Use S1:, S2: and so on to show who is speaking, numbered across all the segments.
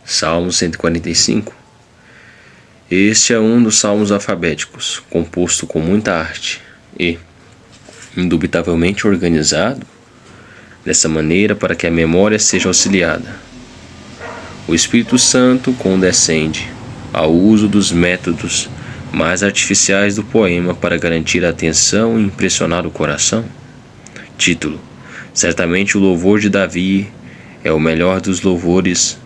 S1: Salmo 145. Este é um dos salmos alfabéticos, composto com muita arte e, indubitavelmente organizado, dessa maneira para que a memória seja auxiliada. O Espírito Santo condescende ao uso dos métodos mais artificiais do poema para garantir a atenção e impressionar o coração. Título: certamente o louvor de Davi é o melhor dos louvores,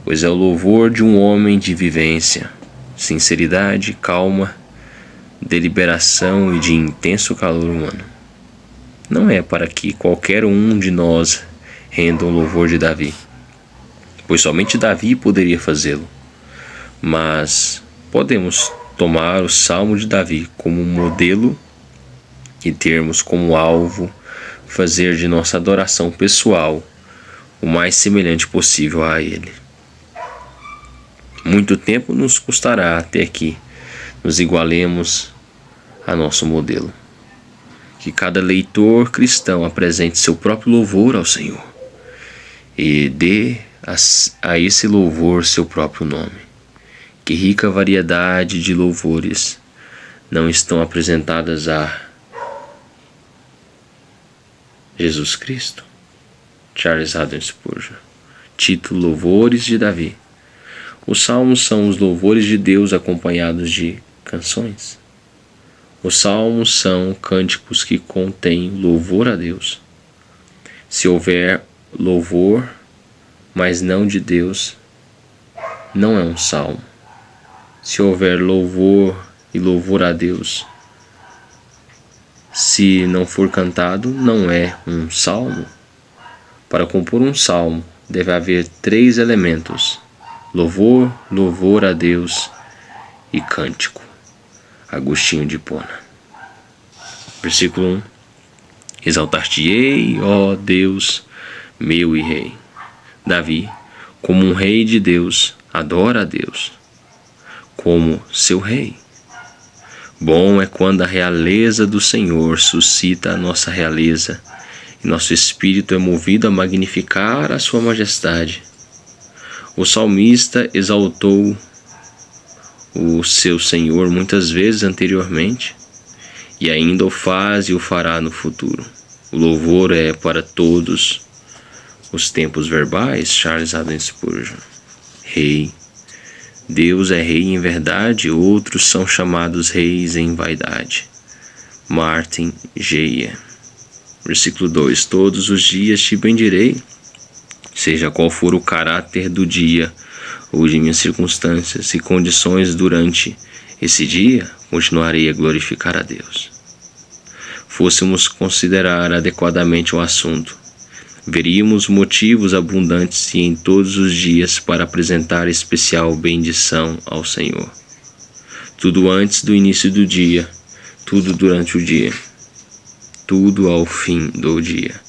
S1: pois é o louvor de um homem de vivência, sinceridade, calma, deliberação e de intenso calor humano. Não é para que qualquer um de nós renda o louvor de Davi, pois somente Davi poderia fazê-lo. Mas podemos tomar o Salmo de Davi como modelo e termos como alvo fazer de nossa adoração pessoal o mais semelhante possível a ele. Muito tempo nos custará até que nos igualemos a nosso modelo. Que cada leitor cristão apresente seu próprio louvor ao Senhor e dê a esse louvor seu próprio nome. Que rica variedade de louvores não estão apresentadas a Jesus Cristo. Charles Haddon Spurgeon. Título: Louvores de Davi. Os salmos são os louvores de Deus acompanhados de canções. Os salmos são cânticos que contêm louvor a Deus. Se houver louvor, mas não de Deus, não é um salmo. Se houver louvor e louvor a Deus, se não for cantado, não é um salmo. Para compor um salmo, deve haver 3 elementos: louvor, louvor a Deus e cântico. Agostinho de Hipona. Versículo 1. Exaltar-te-ei, ó Deus, meu e rei. Davi, como um rei de Deus, adora a Deus como seu rei. Bom é quando a realeza do Senhor suscita a nossa realeza e nosso espírito é movido a magnificar a sua majestade. O salmista exaltou o seu Senhor muitas vezes anteriormente e ainda o faz e o fará no futuro. O louvor é para todos os tempos verbais. Charles Haddon Spurgeon. Rei. Deus é rei em verdade, outros são chamados reis em vaidade. Martin Geyer. Versículo 2. Todos os dias te bendirei, seja qual for o caráter do dia ou de minhas circunstâncias e condições durante esse dia, continuarei a glorificar a Deus. Fôssemos considerar adequadamente o assunto, veríamos motivos abundantes e em todos os dias para apresentar especial bendição ao Senhor. Tudo antes do início do dia, tudo durante o dia, tudo ao fim do dia.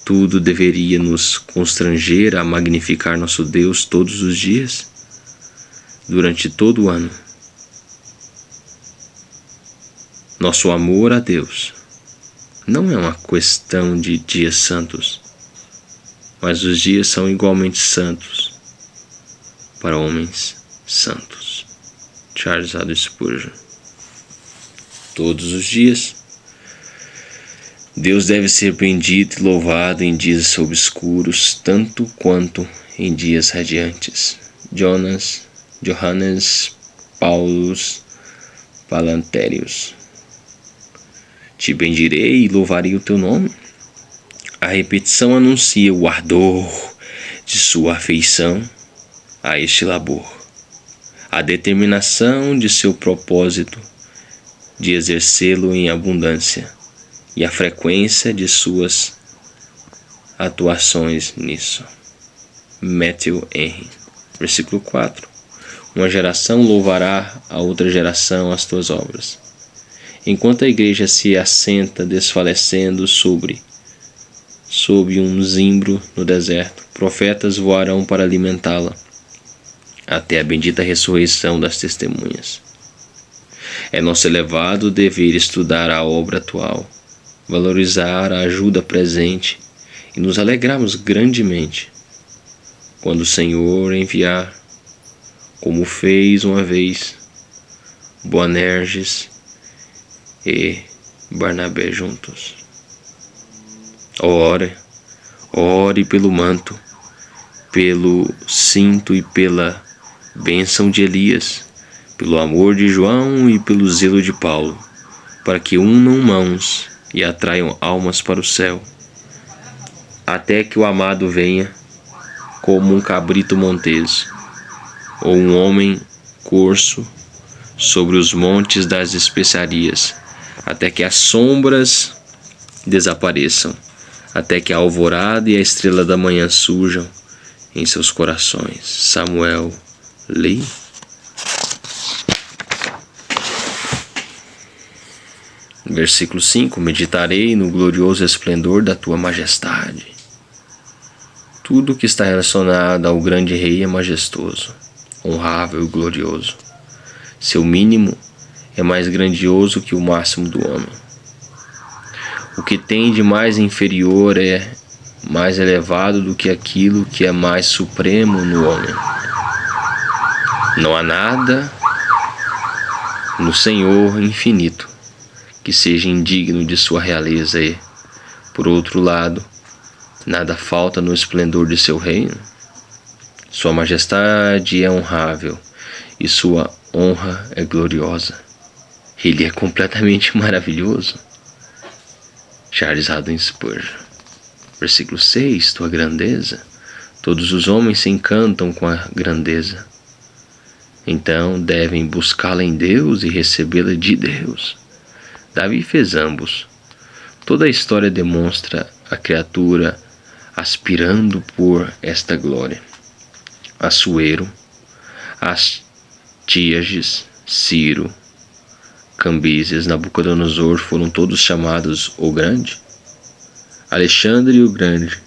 S1: Tudo deveria nos constranger a magnificar nosso Deus todos os dias, durante todo o ano. Nosso amor a Deus não é uma questão de dias santos, mas os dias são igualmente santos para homens santos. Charles Haddon Spurgeon. Todos os dias Deus deve ser bendito e louvado em dias obscuros, tanto quanto em dias radiantes. Johannes Paulus Palanterius. Te bendirei e louvarei o teu nome. A repetição anuncia o ardor de sua afeição a este labor, a determinação de seu propósito de exercê-lo em abundância e a frequência de suas atuações nisso. Matthew Henry. Versículo 4. Uma geração louvará a outra geração as tuas obras. Enquanto a igreja se assenta desfalecendo sob um zimbro no deserto, profetas voarão para alimentá-la até a bendita ressurreição das testemunhas. É nosso elevado dever estudar a obra atual, valorizar a ajuda presente e nos alegrarmos grandemente quando o Senhor enviar, como fez uma vez Boanerges e Barnabé juntos. Ore pelo manto, pelo cinto e pela bênção de Elias, pelo amor de João e pelo zelo de Paulo, para que unam mãos e atraiam almas para o céu, até que o amado venha como um cabrito monteso, ou um homem corso sobre os montes das especiarias, até que as sombras desapareçam, até que a alvorada e a estrela da manhã surjam em seus corações. Samuel Lee. Versículo 5: Meditarei no glorioso esplendor da tua majestade. Tudo que está relacionado ao grande rei é majestoso, honrável e glorioso. Seu mínimo é mais grandioso que o máximo do homem. O que tem de mais inferior é mais elevado do que aquilo que é mais supremo no homem. Não há nada no Senhor infinito que seja indigno de sua realeza e, por outro lado, nada falta no esplendor de seu reino. Sua majestade é honrável e sua honra é gloriosa. Ele é completamente maravilhoso. Charles Haddon Spurgeon. Versículo 6: Tua grandeza, todos os homens se encantam com a grandeza. Então devem buscá-la em Deus e recebê-la de Deus. Davi fez ambos. Toda a história demonstra a criatura aspirando por esta glória. Assuero, Astíages, Ciro, Cambises, Nabucodonosor foram todos chamados o Grande. Alexandre o Grande,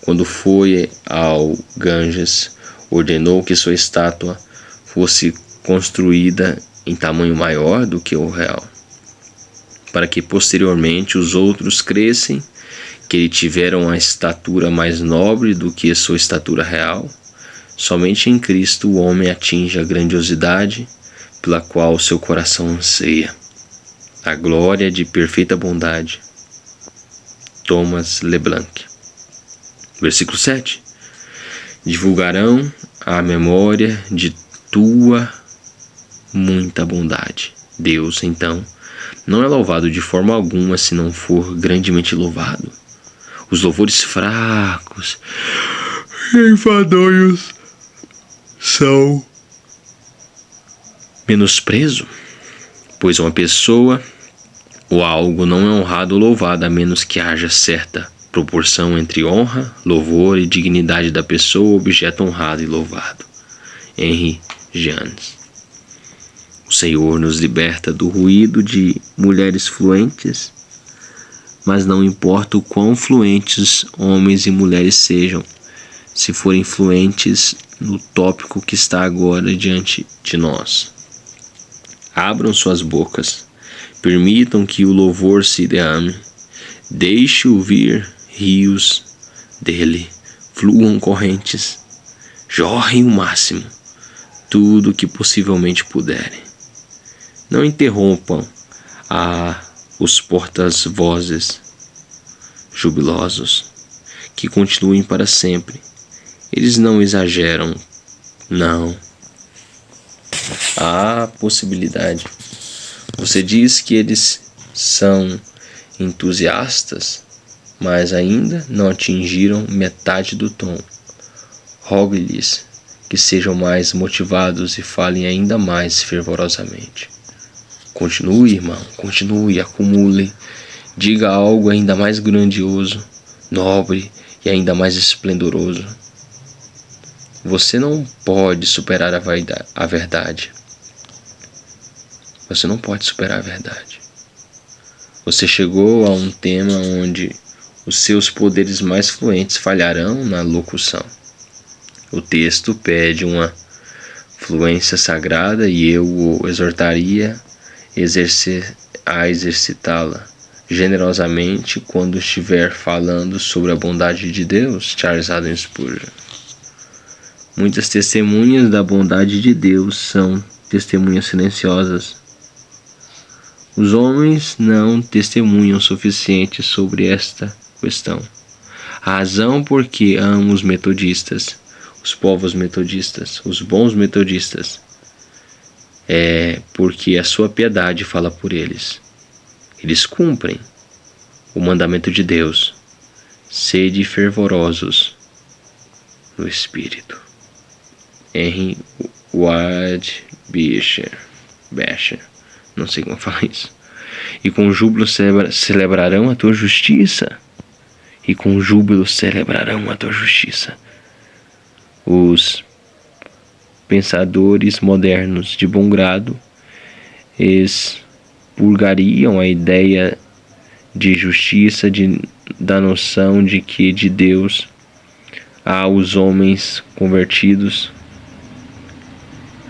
S1: quando foi ao Ganges, ordenou que sua estátua fosse construída em tamanho maior do que o real, para que posteriormente os outros crescem que ele tivera uma estatura mais nobre do que sua estatura real. Somente em Cristo o homem atinge a grandiosidade pela qual seu coração anseia, a glória de perfeita bondade. Thomas LeBlanc. Versículo 7: Divulgarão a memória de tua muita bondade. Deus, então, não é louvado de forma alguma se não for grandemente louvado. Os louvores fracos e enfadonhos são menosprezo, pois uma pessoa ou algo não é honrado ou louvado a menos que haja certa proporção entre honra, louvor e dignidade da pessoa ou objeto honrado e louvado. Henry James. O Senhor nos liberta do ruído de mulheres fluentes, mas não importa o quão fluentes homens e mulheres sejam, se forem fluentes no tópico que está agora diante de nós. Abram suas bocas, permitam que o louvor se derrame, deixe-o vir rios dele, fluam correntes, jorrem o máximo, tudo o que possivelmente puderem. Não interrompam os portas-vozes jubilosos, que continuem para sempre. Eles não exageram, não. Há possibilidade. Você diz que eles são entusiastas, mas ainda não atingiram metade do tom. Rogue-lhes que sejam mais motivados e falem ainda mais fervorosamente. Continue, irmão, continue, acumule, diga algo ainda mais grandioso, nobre e ainda mais esplendoroso. Você não pode superar a verdade. Você não pode superar a verdade. Você chegou a um tema onde os seus poderes mais fluentes falharão na locução. O texto pede uma fluência sagrada e eu o exortaria a exercitá-la generosamente quando estiver falando sobre a bondade de Deus. Charles Haddon Spurgeon. Muitas testemunhas da bondade de Deus são testemunhas silenciosas. Os homens não testemunham o suficiente sobre esta questão. A razão por que amo os metodistas, os povos metodistas, os bons metodistas, é porque a sua piedade fala por eles. Eles cumprem o mandamento de Deus. Sede fervorosos no Espírito. Henry Ward Beecher, não sei como falar isso. E com júbilo celebrarão a tua justiça. E com júbilo celebrarão a tua justiça. Os pensadores modernos de bom grado expurgariam a ideia de justiça da noção de que de Deus há os homens convertidos.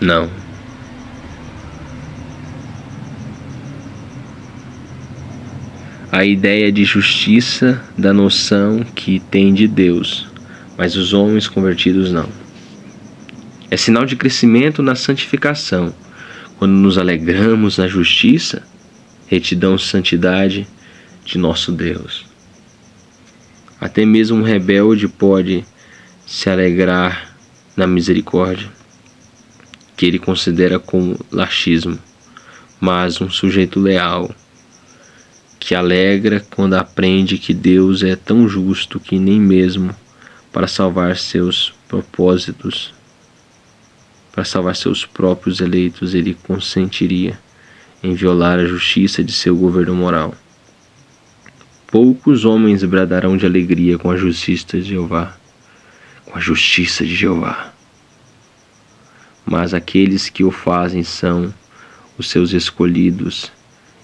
S1: Não. A ideia de justiça da noção que tem de Deus, mas os homens convertidos não. É sinal de crescimento na santificação, quando nos alegramos na justiça, retidão e santidade de nosso Deus. Até mesmo um rebelde pode se alegrar na misericórdia, que ele considera como laxismo, mas um sujeito leal, que alegra quando aprende que Deus é tão justo que nem mesmo para salvar seus propósitos, para salvar seus próprios eleitos, ele consentiria em violar a justiça de seu governo moral. Poucos homens bradarão de alegria com a justiça de Jeová, mas aqueles que o fazem são os seus escolhidos,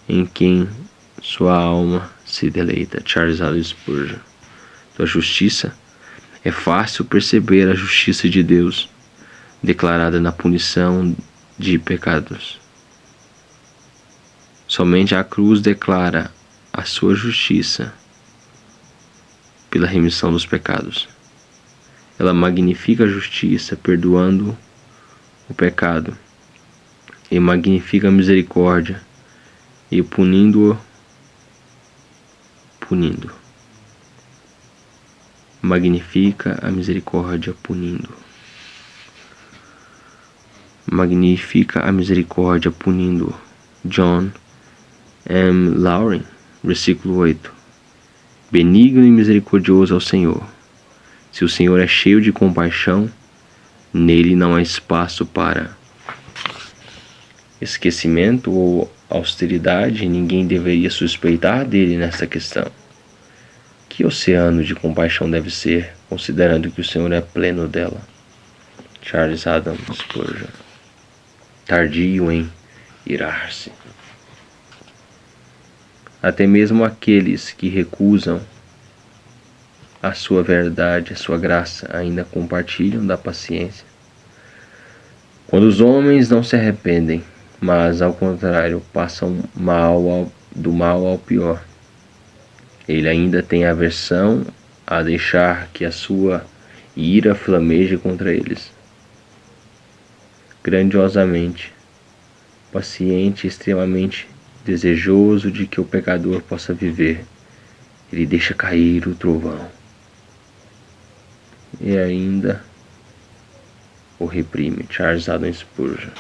S1: em quem sua alma se deleita. Charles Haddon Spurgeon. Tua justiça é fácil perceber a justiça de Deus declarada na punição de pecados. Somente a cruz declara a sua justiça pela remissão dos pecados. Ela magnifica a justiça, perdoando o pecado, e magnifica a misericórdia, e punindo. Magnifica a misericórdia, punindo. Magnifica a misericórdia, punindo. John M. Lauren, versículo 8. Benigno e misericordioso é o Senhor. Se o Senhor é cheio de compaixão, nele não há espaço para esquecimento ou austeridade, ninguém deveria suspeitar dele nessa questão. Que oceano de compaixão deve ser, considerando que o Senhor é pleno dela? Charles Haddon Spurgeon. Tardio em irar-se. Até mesmo aqueles que recusam a sua verdade, a sua graça, ainda compartilham da paciência. Quando os homens não se arrependem, mas ao contrário passam do mal ao pior, ele ainda tem aversão a deixar que a sua ira flameje contra eles. Grandiosamente paciente e extremamente desejoso de que o pecador possa viver, ele deixa cair o trovão e ainda o reprime. Charles Haddon Spurgeon.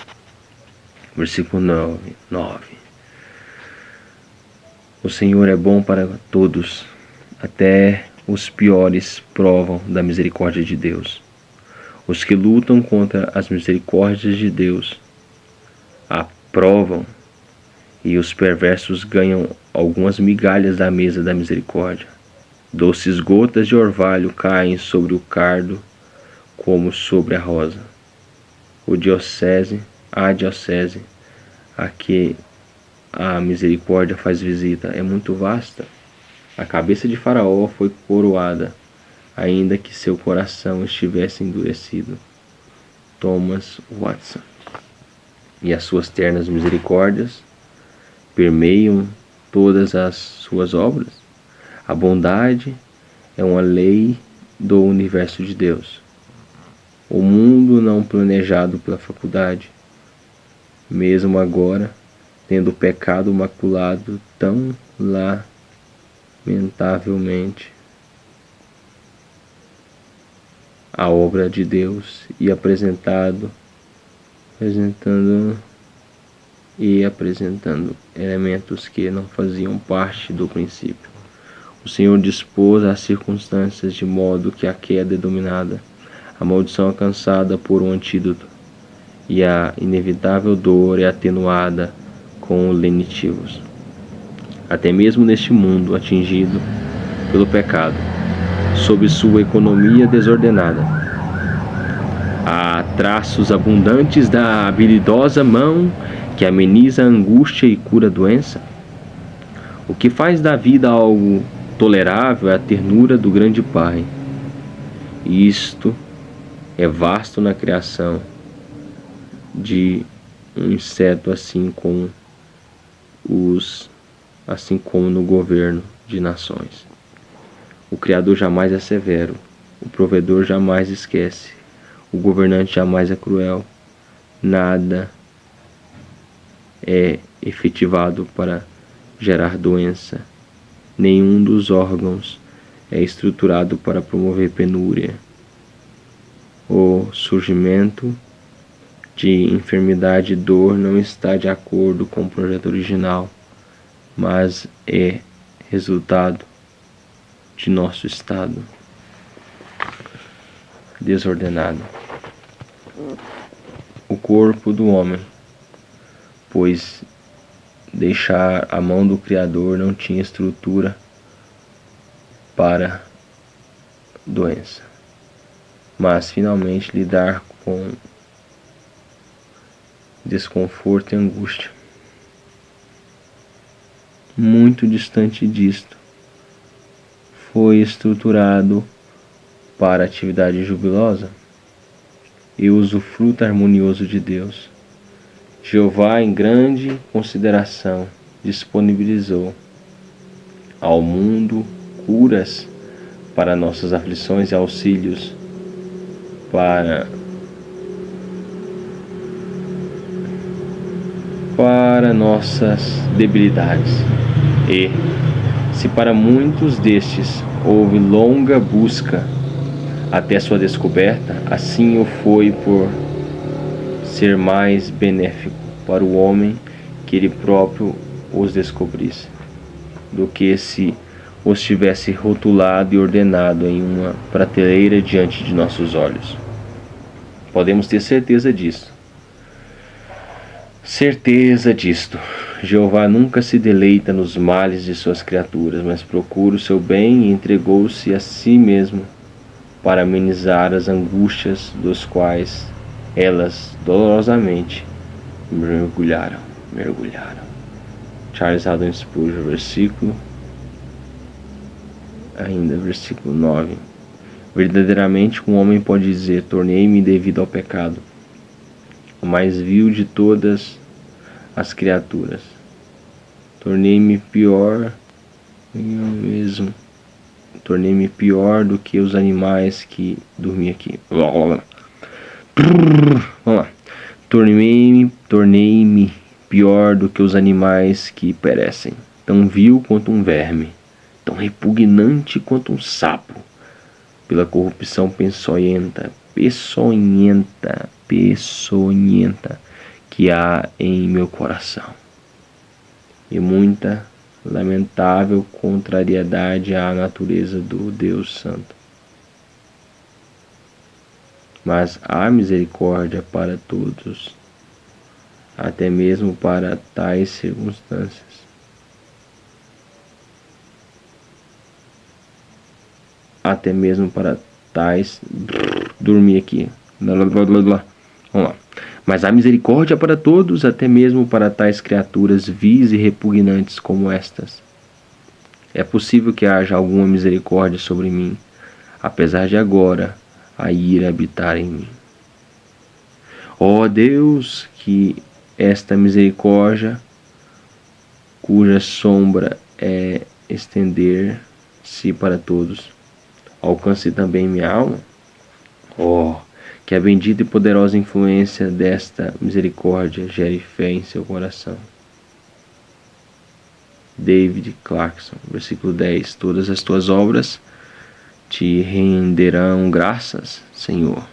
S1: Versículo 9. O Senhor é bom para todos, até os piores provam da misericórdia de Deus. Os que lutam contra as misericórdias de Deus a provam, e os perversos ganham algumas migalhas da mesa da misericórdia. Doces gotas de orvalho caem sobre o cardo como sobre a rosa. A diocese a que a misericórdia faz visita é muito vasta. A cabeça de Faraó foi coroada, ainda que seu coração estivesse endurecido. Thomas Watson. E as suas ternas misericórdias permeiam todas as suas obras. A bondade é uma lei do universo de Deus. o mundo não planejado pela faculdade, mesmo agora, tendo o pecado maculado tão lamentavelmente a obra de Deus e apresentando elementos que não faziam parte do princípio. O Senhor dispôs as circunstâncias de modo que a queda é dominada, a maldição alcançada por um antídoto, e a inevitável dor é atenuada com lenitivos. Até mesmo neste mundo atingido pelo pecado, sob sua economia desordenada, há traços abundantes da habilidosa mão que ameniza a angústia e cura a doença. O que faz da vida algo tolerável é a ternura do grande Pai. Isto é vasto na criação de um inseto, assim como no governo de nações. O Criador jamais é severo, o provedor jamais esquece, o governante jamais é cruel. Nada é efetivado para gerar doença. Nenhum dos órgãos é estruturado para promover penúria. O surgimento de enfermidade e dor não está de acordo com o projeto original, mas é resultado de nosso estado desordenado. O corpo do homem, pois deixar a mão do Criador, não tinha estrutura para doença, mas finalmente lidar com desconforto e angústia. Muito distante disto, foi estruturado para atividade jubilosa e usufruto harmonioso de Deus. Jeová, em grande consideração, disponibilizou ao mundo curas para nossas aflições e auxílios para nossas debilidades. E, se para muitos destes houve longa busca até sua descoberta, assim o foi por ser mais benéfico para o homem que ele próprio os descobrisse, do que se os tivesse rotulado e ordenado em uma prateleira diante de nossos olhos. Podemos ter certeza disto. Certeza disto. Jeová nunca se deleita nos males de suas criaturas, mas procura o seu bem e entregou-se a si mesmo para amenizar as angústias dos quais elas dolorosamente mergulharam. Charles Haddon Spurgeon, versículo 9. Verdadeiramente um homem pode dizer: tornei-me devido ao pecado, o mais vil de todas as criaturas. Tornei-me pior do que os animais que dormiam aqui. Vamos lá. Tornei-me pior do que os animais que perecem, tão vil quanto um verme, tão repugnante quanto um sapo, pela corrupção peçonhenta que há em meu coração, e muita lamentável contrariedade à natureza do Deus Santo. Mas há misericórdia para todos, até mesmo para tais circunstâncias. Até mesmo para tais... Dormir aqui. Vamos lá. Mas há misericórdia para todos, até mesmo para tais criaturas vis e repugnantes como estas. É possível que haja alguma misericórdia sobre mim, apesar de agora a ira habitar em mim. Ó Deus, que esta misericórdia, cuja sombra é estender-se para todos, alcance também minha alma. Ó, Que a bendita e poderosa influência desta misericórdia gere fé em seu coração. David Clarkson, versículo 10. Todas as tuas obras te renderão graças, Senhor.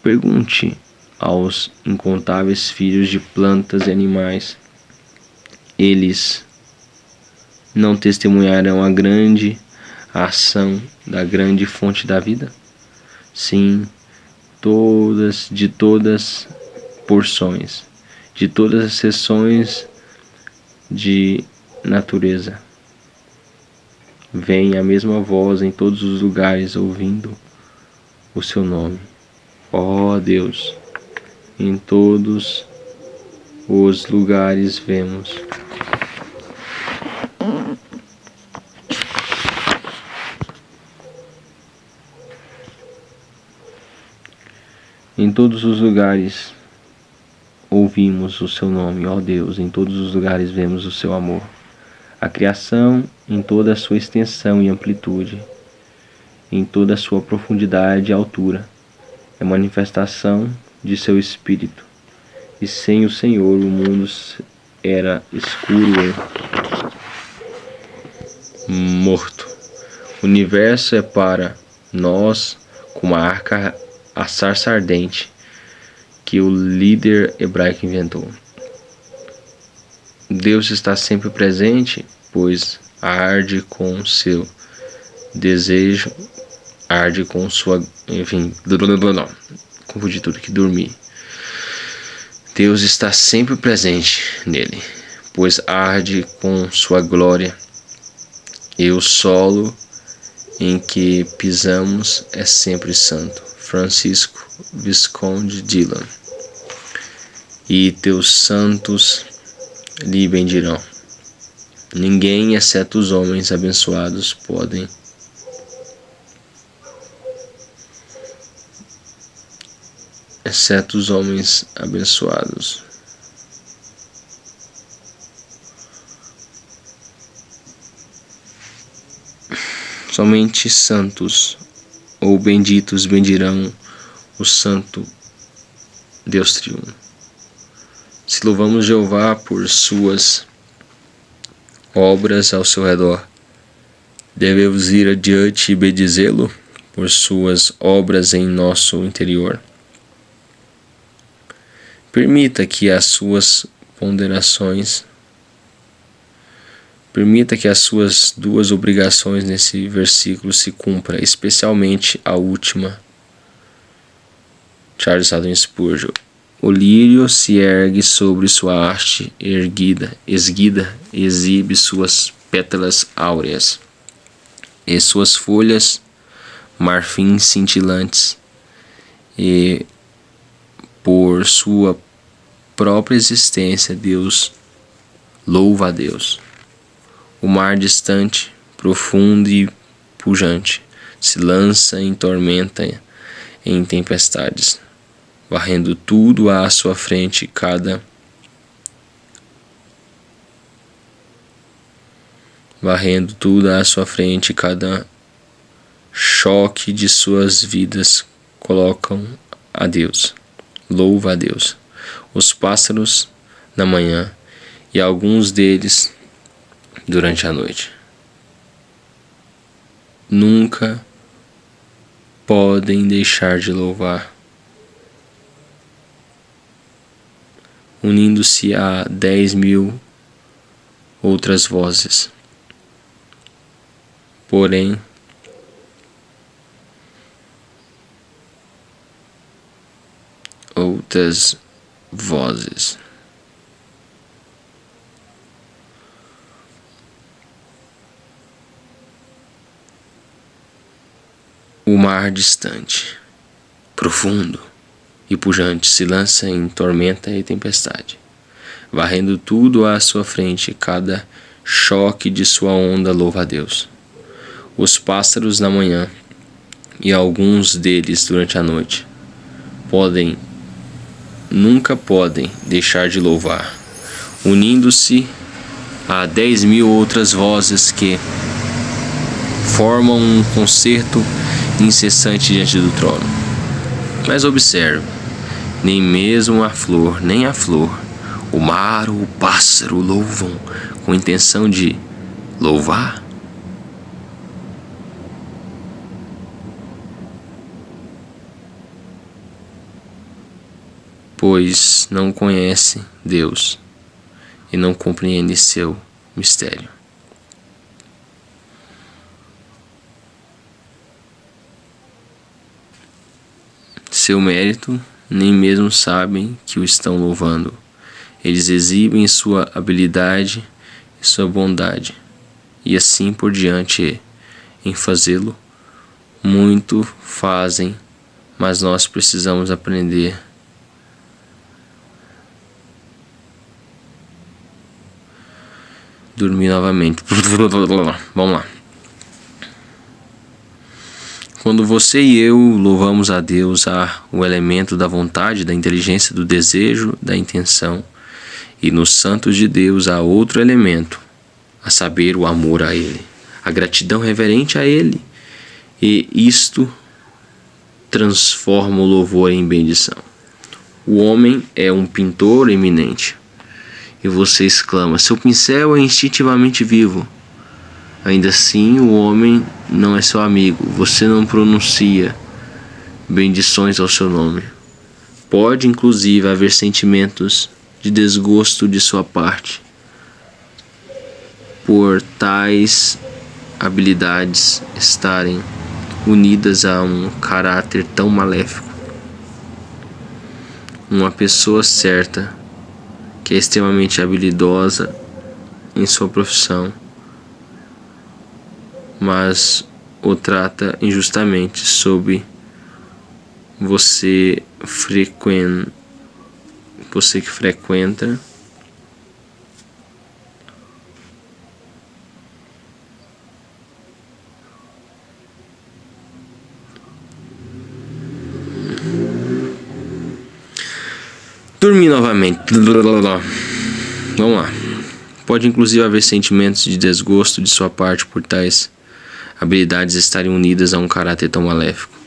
S1: Pergunte aos incontáveis filhos de plantas e animais. Eles não testemunharão a grande ação da grande fonte da vida? Sim, de todas porções, de todas as seções de natureza. Vem a mesma voz em todos os lugares, ouvindo o seu nome. Ó Deus, em todos os lugares vemos. Em todos os lugares ouvimos o seu nome, ó Deus, em todos os lugares vemos o seu amor. A criação em toda a sua extensão e amplitude, em toda a sua profundidade e altura, é manifestação de seu Espírito. E sem o Senhor o mundo era escuro e morto. O universo é para nós como a sarça ardente que o líder hebraico inventou. Deus está sempre presente, pois arde com seu desejo, arde com sua... Enfim, confundi tudo que dormi. Deus está sempre presente nele, pois arde com sua glória, e o solo em que pisamos é sempre santo. Francisco Visconde Dillon. E teus santos lhe bendirão. Ninguém, exceto os homens abençoados, podem somente santos ou benditos bendirão o santo Deus triuno. Se louvamos Jeová por suas obras ao seu redor, devemos ir adiante e bendizê-lo por suas obras em nosso interior. Permita que as suas duas obrigações nesse versículo se cumpra, especialmente a última. Charles Haddon Spurgeon. O lírio se ergue sobre sua haste esguida, exibe suas pétalas áureas e suas folhas marfim cintilantes, e por sua própria existência Deus louva a Deus. O mar distante, profundo e pujante se lança em tormenta, em tempestades, varrendo tudo à sua frente, cada choque de suas vidas colocam a Deus, louva a Deus. Os pássaros na manhã e alguns deles durante a noite nunca podem deixar de louvar, unindo-se a 10.000 outras vozes. Porém, o mar distante, profundo e pujante se lança em tormenta e tempestade, varrendo tudo à sua frente, cada choque de sua onda louva a Deus. Os pássaros na manhã e alguns deles durante a noite nunca podem deixar de louvar, unindo-se a 10.000 outras vozes que formam um concerto incessante diante do trono. Mas observe, nem mesmo a flor, nem a flor, o mar ou o pássaro louvam com intenção de louvar? Pois não conhece Deus e não compreende seu mistério. Seu mérito, nem mesmo sabem que o estão louvando. Eles exibem sua habilidade e sua bondade, e assim por diante. Em fazê-lo, muito fazem, mas nós precisamos aprender dormir novamente. Vamos lá. Quando você e eu louvamos a Deus, há o elemento da vontade, da inteligência, do desejo, da intenção. E nos santos de Deus há outro elemento, a saber, o amor a Ele, a gratidão reverente a Ele. E isto transforma o louvor em bendição. O homem é um pintor eminente. E você exclama: seu pincel é instintivamente vivo. Ainda assim, o homem não é seu amigo. Você não pronuncia bendições ao seu nome. Pode, inclusive, haver sentimentos de desgosto de sua parte por tais habilidades estarem unidas a um caráter tão maléfico. Uma pessoa certa, que é extremamente habilidosa em sua profissão, mas o trata injustamente sob você que frequenta dormir novamente. Vamos lá. Pode inclusive haver sentimentos de desgosto de sua parte por tais habilidades estarem unidas a um caráter tão maléfico.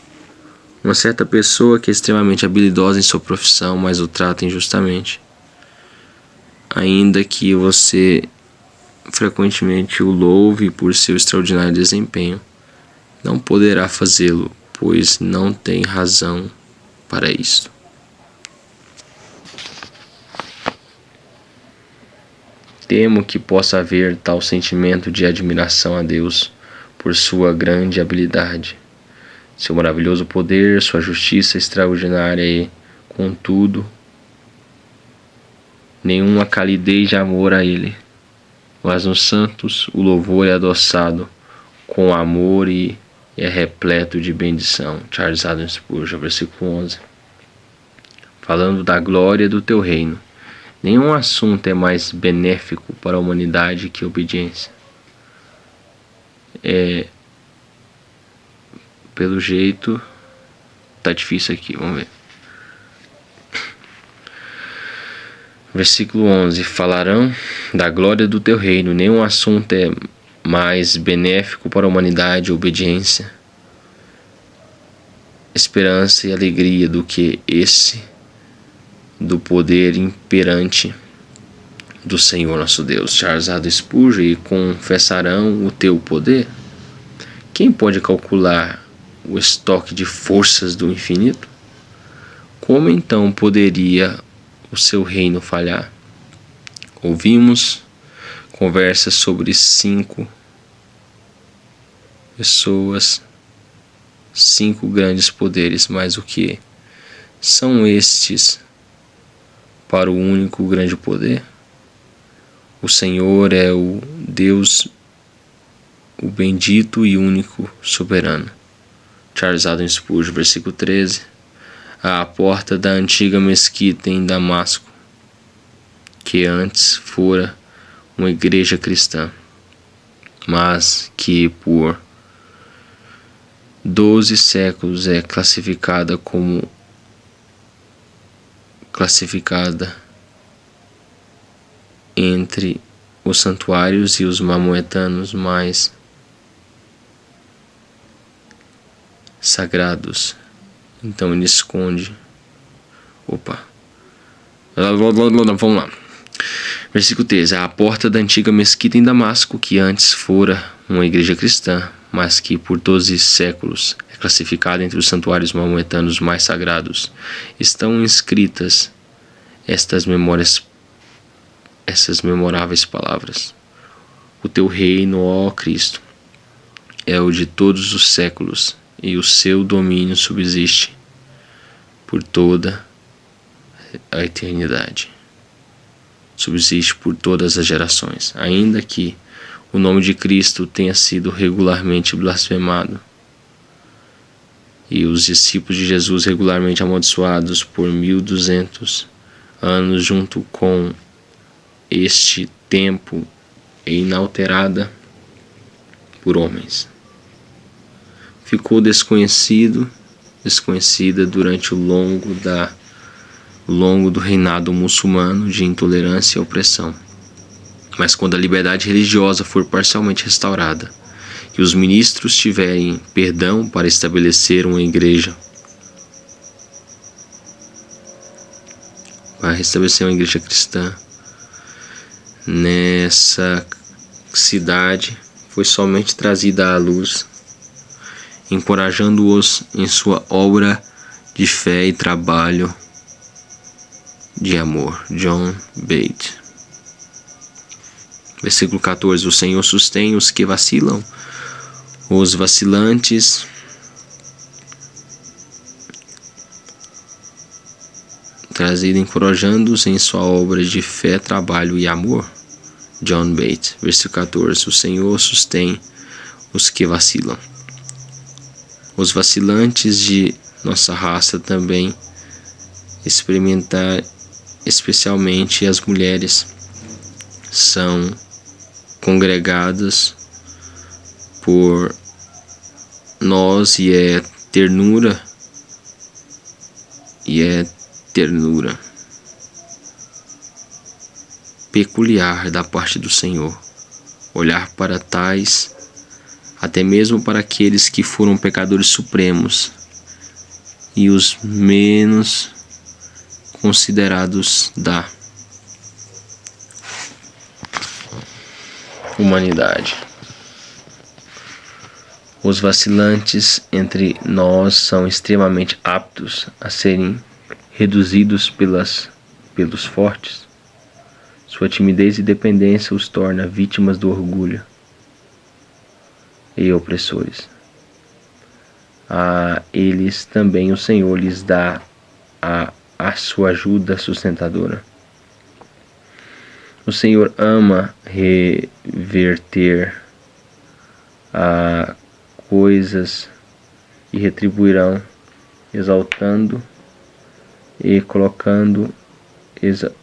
S1: Uma certa pessoa que é extremamente habilidosa em sua profissão, mas o trata injustamente. Ainda que você frequentemente o louve por seu extraordinário desempenho, não poderá fazê-lo, pois não tem razão para isso. Temo que possa haver tal sentimento de admiração a Deus por sua grande habilidade, seu maravilhoso poder, sua justiça extraordinária e, contudo, nenhuma calidez de amor a Ele. Mas nos santos o louvor é adoçado com amor e é repleto de bendição. Charles Haddon Spurgeon, versículo 11. Falando da glória do teu reino, nenhum assunto é mais benéfico para a humanidade que a obediência. Pelo jeito, tá difícil aqui, vamos ver. Versículo 11. Falarão da glória do teu reino, nenhum assunto é mais benéfico para a humanidade, obediência, esperança e alegria do que esse do poder imperante do Senhor nosso Deus. Charles Haddon Spurgeon. E confessarão o teu poder. Quem pode calcular o estoque de forças do infinito? Como então poderia o seu reino falhar? Ouvimos conversas sobre 5 pessoas, 5 grandes poderes, mas o que são estes para o único grande poder? O Senhor é o Deus, o bendito e único soberano. Charles Haddon Spurgeon, versículo 13. À porta da antiga mesquita em Damasco, que antes fora uma igreja cristã, mas que por 12 séculos é classificada entre os santuários e os maometanos mais sagrados Então ele esconde. Vamos lá. Versículo 13. À porta da antiga mesquita em Damasco, que antes fora uma igreja cristã, mas que por 12 séculos é classificada entre os santuários maometanos mais sagrados, estão inscritas essas memoráveis palavras. O teu reino, ó Cristo, é o de todos os séculos, e o seu domínio subsiste por toda a eternidade. Subsiste por todas as gerações, ainda que o nome de Cristo tenha sido regularmente blasfemado e os discípulos de Jesus regularmente amaldiçoados por 1200 anos junto com este tempo inalterada por homens. Ficou desconhecida durante o longo do reinado muçulmano de intolerância e opressão. Mas quando a liberdade religiosa for parcialmente restaurada e os ministros tiverem perdão para estabelecer uma igreja, cristã nessa cidade, foi somente trazida à luz, encorajando-os em sua obra de fé e trabalho de amor. John Bate. Versículo 14. O Senhor sustém os que vacilam, os vacilantes trazido encorajando-os em sua obra de fé, trabalho e amor. John Bate. Versículo 14. O Senhor sustém os que vacilam. Os vacilantes de nossa raça também especialmente as mulheres, são congregadas por nós e é ternura peculiar da parte do Senhor olhar para tais, até mesmo para aqueles que foram pecadores supremos e os menos considerados da humanidade. Os vacilantes entre nós são extremamente aptos a serem reduzidos pelos fortes. Sua timidez e dependência os torna vítimas do orgulho e opressores. A eles também o Senhor lhes dá a sua ajuda sustentadora. O Senhor ama reverter a coisas e retribuirão, exaltando e colocando,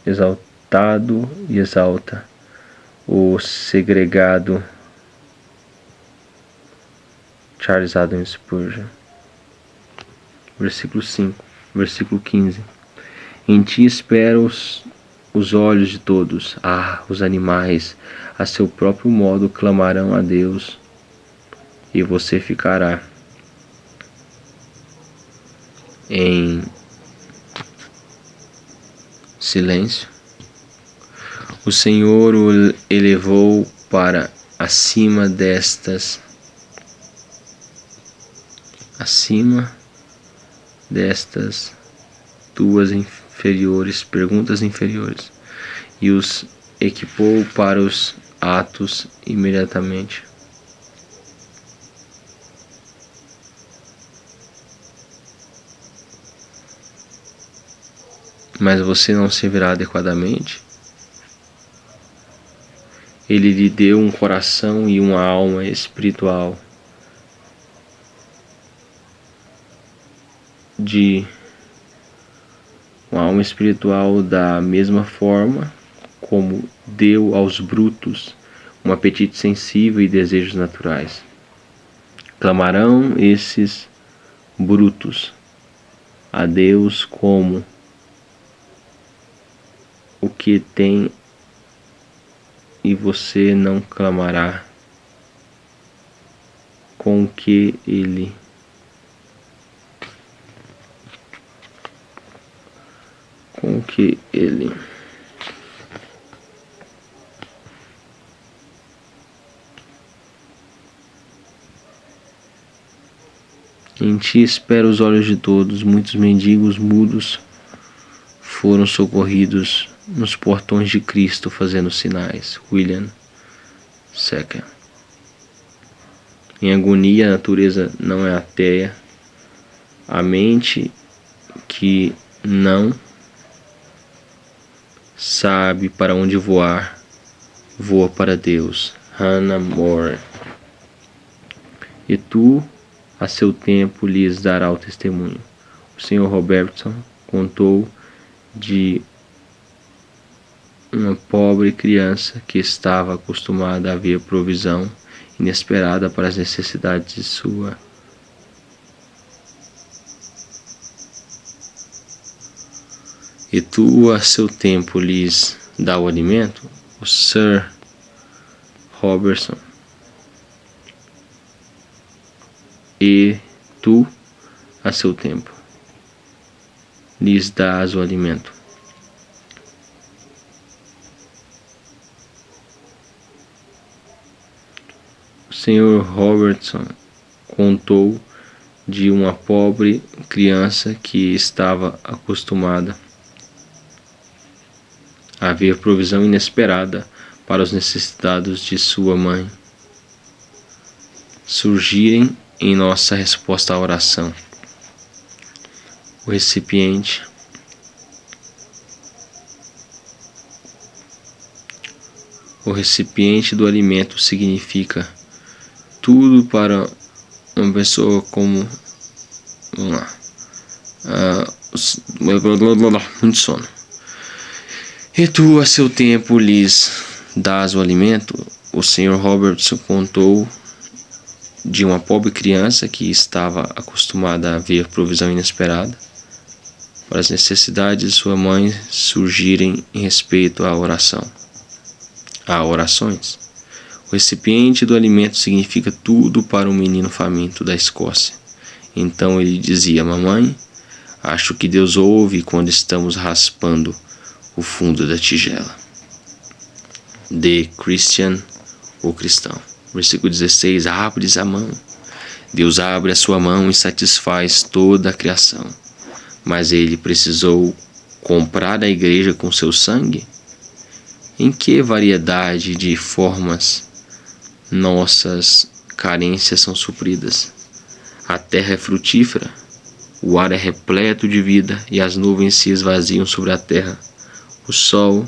S1: exaltado e exalta o segregado. Charles Adam Spurgeon. Versículo 5, versículo 15. Em ti espero os olhos de todos. Os animais a seu próprio modo clamarão a Deus, e você ficará em silêncio. O Senhor o elevou para acima destas duas perguntas inferiores, e os equipou para os atos imediatamente. Mas você não servirá adequadamente? Ele lhe deu um coração e uma alma espiritual da mesma forma como deu aos brutos um apetite sensível e desejos naturais. Clamarão esses brutos a Deus como o que tem, e você não clamará com o que ele com que ele em ti espera os olhos de todos. Muitos mendigos mudos foram socorridos nos portões de Cristo fazendo sinais. William Secker. Em agonia, a natureza não é ateia. A mente que não sabe para onde voar, voa para Deus. Hannah More. E tu, a seu tempo, lhes dará o testemunho. O Sr. Robertson contou de uma pobre criança que estava acostumada a ver provisão inesperada para as necessidades de sua. E tu, a seu tempo, lhes dá o alimento? O Sr. Robertson. E tu, a seu tempo, lhes dás o alimento. O Sr. Robertson contou de uma pobre criança que estava acostumada a ver provisão inesperada para os necessitados de sua mãe surgirem em nossa resposta à oração. O recipiente do alimento significa tudo para uma pessoa como... Vamos lá. Muito sono. E tu, a seu tempo, lhes dás o alimento? O Sr. Robertson contou de uma pobre criança que estava acostumada a ver provisão inesperada para as necessidades de sua mãe surgirem em respeito à oração. Há orações. O recipiente do alimento significa tudo para um menino faminto da Escócia. Então ele dizia: mamãe, acho que Deus ouve quando estamos raspando o fundo da tigela. The Christian, o cristão. Versículo 16: abres a mão. Deus abre a sua mão e satisfaz toda a criação. Mas ele precisou comprar a igreja com seu sangue? Em que variedade de formas nossas carências são supridas? A terra é frutífera, o ar é repleto de vida e as nuvens se esvaziam sobre a terra. O sol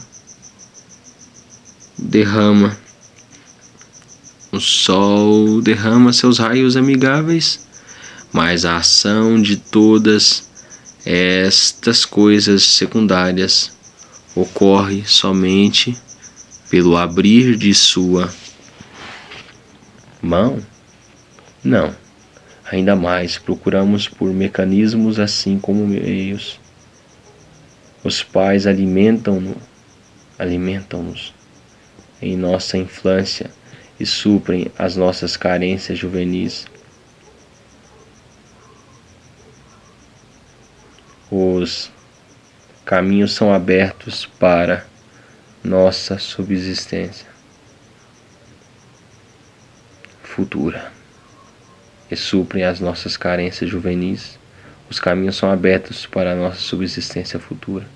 S1: derrama seus raios amigáveis, mas a ação de todas estas coisas secundárias ocorre somente pelo abrir de sua mão? Não. Ainda mais, procuramos por mecanismos assim como meios. Os pais alimentam-nos em nossa infância e suprem as nossas carências juvenis. Os caminhos são abertos para nossa subsistência futura e suprem as nossas carências juvenis. Os caminhos são abertos para a nossa subsistência futura.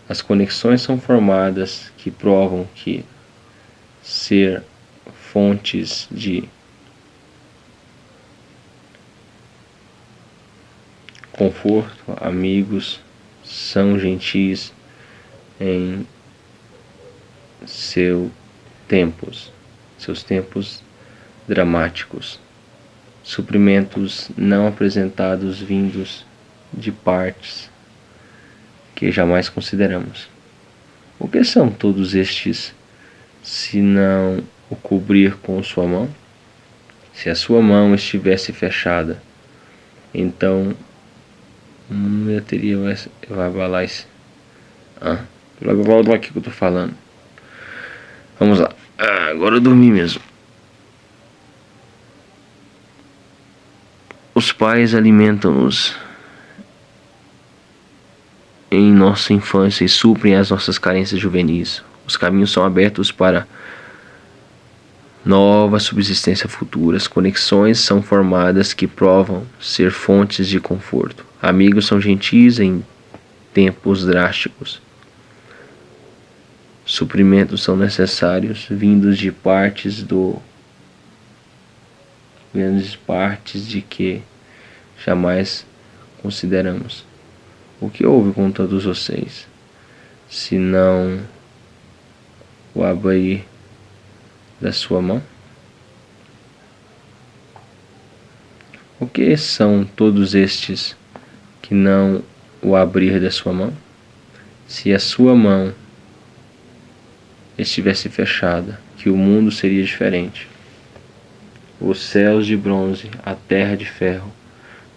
S1: As conexões são formadas que provam que ser fontes de conforto, amigos, são gentis em seus tempos dramáticos, suprimentos não apresentados vindos de partes que jamais consideramos. O que são todos estes, se não o cobrir com sua mão? Se a sua mão estivesse fechada, então eu teria vai abalar esse. Logo aqui que eu tô falando. Vamos lá. Agora eu dormi mesmo. Os pais alimentam-nos em nossa infância e suprem as nossas carências juvenis. Os caminhos são abertos para nova subsistência futuras. Conexões são formadas que provam ser fontes de conforto. Amigos são gentis em tempos drásticos. Suprimentos são necessários, vindos de partes de que jamais consideramos. O que houve com todos vocês, se não o abrir da sua mão? O que são todos estes que não o abrir da sua mão? Se a sua mão estivesse fechada, que o mundo seria diferente. Os céus de bronze, a terra de ferro,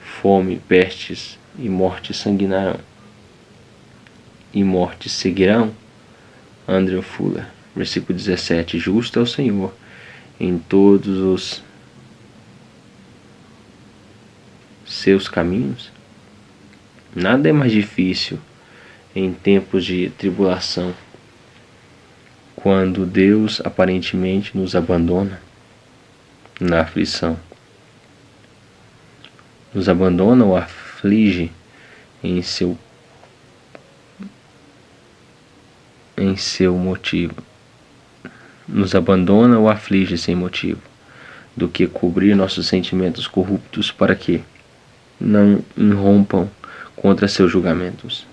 S1: fome, pestes e morte sanguinarão. E morte seguirão? Andrew Fuller. Versículo 17. Justo é o Senhor em todos os seus caminhos. Nada é mais difícil em tempos de tribulação, quando Deus aparentemente nos abandona na aflição. Nos abandona ou aflige em seu motivo. Nos abandona ou aflige sem motivo, do que cobrir nossos sentimentos corruptos para que não irrompam contra seus julgamentos.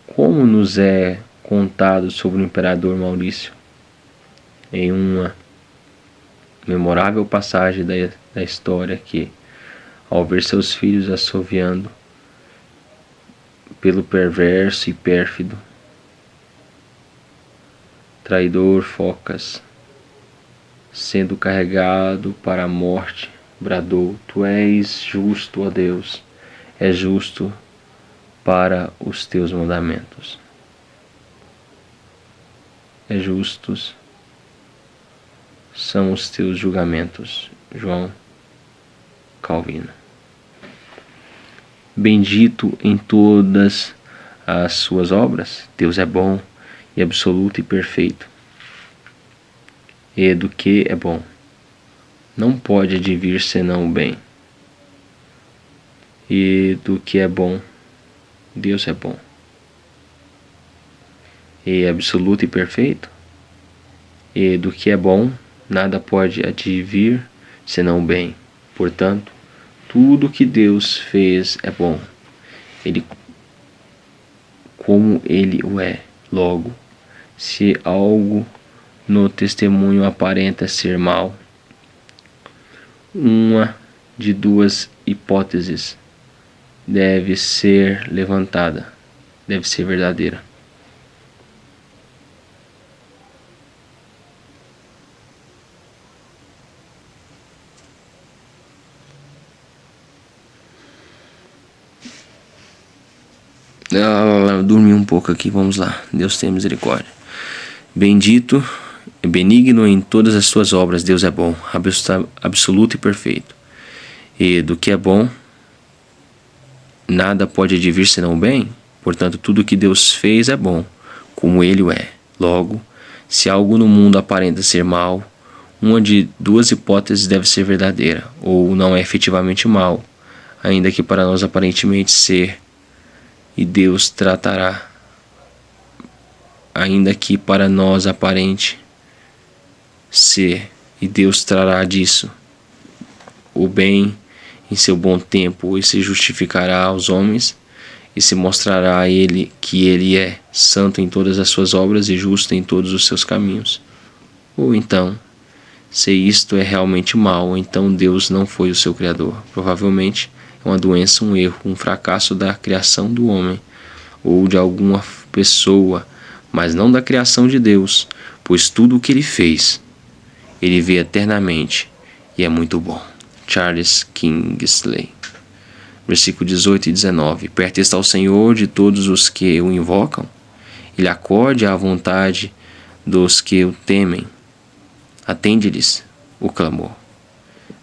S1: Como nos é contado sobre o imperador Maurício, em uma memorável passagem da história, que, ao ver seus filhos assoviando pelo perverso e pérfido traidor Focas, sendo carregado para a morte, bradou: Tu és justo, ó Deus, és justo para os teus mandamentos. É justos são os teus julgamentos. João Calvino. Bendito em todas as suas obras, Deus é bom e absoluto e perfeito. E do que é bom, não pode advir senão o bem. E do que é bom, Deus é bom. E absoluto e perfeito. E do que é bom, nada pode advir senão o bem. Portanto, tudo que Deus fez é bom. Ele, como Ele o é. Logo, se algo no testemunho aparenta ser mal, uma de duas hipóteses deve ser levantada, deve ser verdadeira. Dormi um pouco aqui, vamos lá. Deus tem misericórdia. Bendito, benigno em todas as suas obras, Deus é bom, absoluto e perfeito. E do que é bom, nada pode advir senão o bem. Portanto, tudo que Deus fez é bom, como Ele o é. Logo, se algo no mundo aparenta ser mal, uma de duas hipóteses deve ser verdadeira, ou não é efetivamente mal, ainda que para nós aparentemente ser, e Deus tratará, ainda que para nós aparente ser, e Deus trará disso o bem em seu bom tempo, e se justificará aos homens, e se mostrará a Ele que Ele é santo em todas as suas obras e justo em todos os seus caminhos. Ou então, se isto é realmente mal, então Deus não foi o seu Criador. Provavelmente é uma doença, um erro, um fracasso da criação do homem, ou de alguma pessoa, mas não da criação de Deus, pois tudo o que Ele fez, Ele vê eternamente, e é muito bom. Charles Kingsley. Versículo 18 e 19. Perto está o Senhor de todos os que o invocam. Ele acorde à vontade dos que o temem. Atende-lhes o clamor.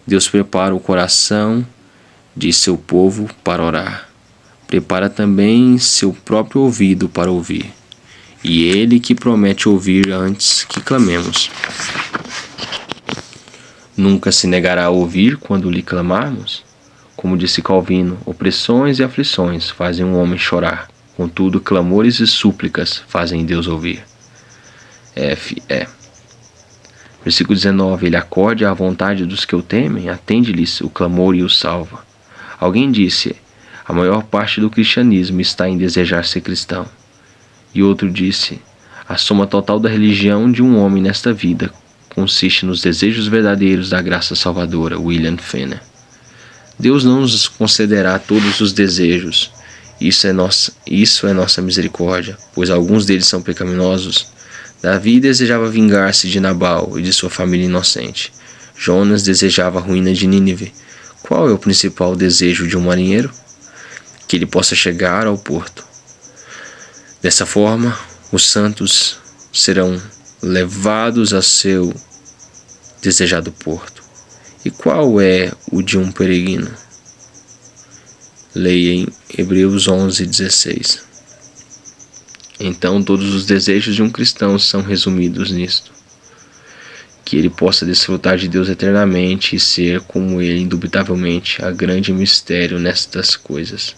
S1: Deus prepara o coração de seu povo para orar, prepara também seu próprio ouvido para ouvir, e Ele que promete ouvir antes que clamemos. Nunca se negará a ouvir quando lhe clamarmos? Como disse Calvino, opressões e aflições fazem um homem chorar, contudo clamores e súplicas fazem Deus ouvir. F.E. Versículo 19. Ele acorde à vontade dos que o temem, atende-lhes o clamor e o salva. Alguém disse, a maior parte do cristianismo está em desejar ser cristão. E outro disse, a soma total da religião de um homem nesta vida consiste nos desejos verdadeiros da graça salvadora. William Fenner. Deus não nos concederá todos os desejos. Isso é nossa misericórdia, pois alguns deles são pecaminosos. Davi desejava vingar-se de Nabal e de sua família inocente. Jonas desejava a ruína de Nínive. Qual é o principal desejo de um marinheiro? Que ele possa chegar ao porto. Dessa forma, os santos serão levados a seu desejado porto. E qual é o de um peregrino? Leia em Hebreus 11:16. Então todos os desejos de um cristão são resumidos nisto: que ele possa desfrutar de Deus eternamente e ser como Ele indubitavelmente a grande mistério nestas coisas.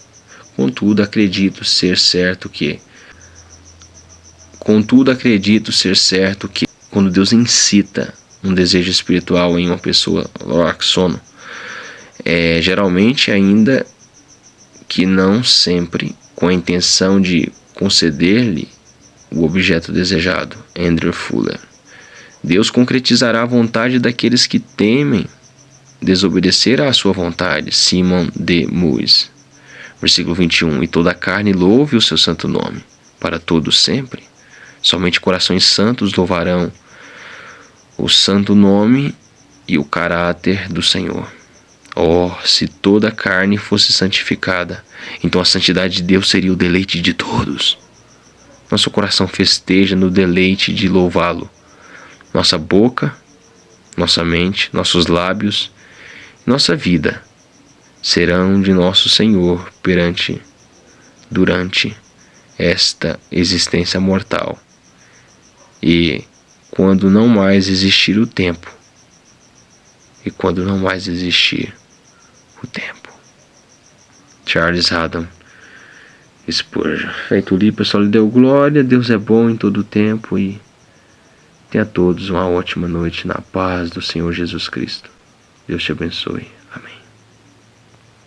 S1: Contudo, acredito ser certo que quando Deus incita um desejo espiritual em uma pessoa, sono, geralmente ainda que não sempre com a intenção de conceder-lhe o objeto desejado. Andrew Fuller. Deus concretizará a vontade daqueles que temem desobedecer à sua vontade. Simon D. Lewis. Versículo 21. E toda a carne louve o seu santo nome, para todos sempre. Somente corações santos louvarão o santo nome e o caráter do Senhor. Oh, se toda a carne fosse santificada, então a santidade de Deus seria o deleite de todos. Nosso coração festeja no deleite de louvá-lo. Nossa boca, nossa mente, nossos lábios, nossa vida serão de nosso Senhor durante esta existência mortal. E quando não mais existir o tempo, Charles Haddon Spurgeon. Feito ali, pessoal, lhe deu glória. Deus é bom em todo o tempo e tenha todos uma ótima noite na paz do Senhor Jesus Cristo. Deus te abençoe.